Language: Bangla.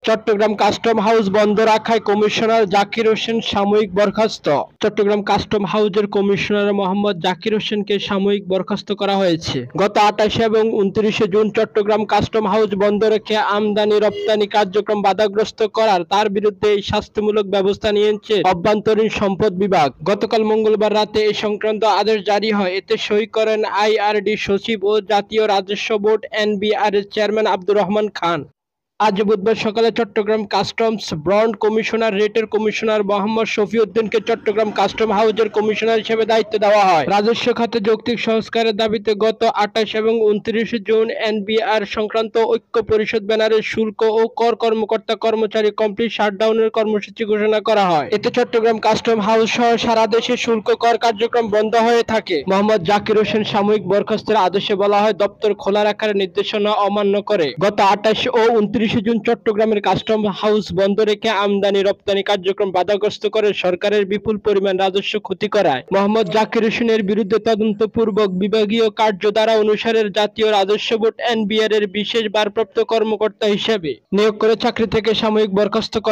চট্টগ্রাম কাস্টম হাউস বন্ধ রাখায় কমিশনার জাকির হোসেন সাময়িক বরখাস্ত। চট্টগ্রাম কাস্টম হাউজের কমিশনার মোহাম্মদ জাকির হোসেনকে সাময়িক বরখাস্ত করা হয়েছে। গত 28 এবং 29 জুন চট্টগ্রাম কাস্টম হাউস বন্ধ রেখে আমদানি রপ্তানি কার্যক্রম বাধাগ্রস্ত করার তার বিরুদ্ধে এই শাস্তিমূলক ব্যবস্থা নিয়েছে অভ্যন্তরীণ সম্পদ বিভাগ। গতকাল মঙ্গলবার রাতে এ সংক্রান্ত আদেশ জারি হয়। এতে সই করেন আইআরডি সচিব ও জাতীয় রাজস্ব বোর্ড এনবিআর এর চেয়ারম্যান আব্দুর রহমান খান। আজ বুধবার সকালে চট্টগ্রাম কাস্টমস বন্ড কমিশনার রেটের কমিশনার মোহাম্মদ শফিউদ্দিনকে চট্টগ্রাম কাস্টম হাউজের কমিশনার হিসেবে দায়িত্ব দেওয়া হয়। রাজস্ব খাতে যৌক্তিক সংস্কারের দাবিতে গত 28 এবং 29 জুন এনবিআর সংক্রান্ত ঐক্য পরিষদ ব্যানারে শুল্ক ও কর কর্মকর্তা কর্মচারী কমপ্লিট শাটডাউনের কর্মসূচি ঘোষণা করা হয়। এতে চট্টগ্রাম কাস্টম হাউস সহ সারা দেশে শুল্ক কর কার্যক্রম বন্ধ হয়ে থাকে। মোহাম্মদ জাকির হোসেন সাময়িক বরখাস্তের আদেশে বলা হয়, দপ্তর খোলা রাখার নির্দেশনা অমান্য করে গত 28 ও 29 জুন চট্টগ্রামের কাস্টম হাউস বন্ধ রেখে আমদানি রপ্তানি কার্যক্রম বাধাগ্রস্ত করে সরকারের বিপুল পরিমাণ রাজস্ব ক্ষতি করায় মোহাম্মদ জাকির হোসেনের বিরুদ্ধে তদন্তপূর্বক বিভাগীয় কার্যধারা অনুসারে জাতীয় রাজস্ব বোর্ড এনবিআর এর বিশেষ ভারপ্রাপ্ত কর্মকর্তা হিসেবে নিয়োগ করে চাকরি থেকে সাময়িক বরখাস্ত করে।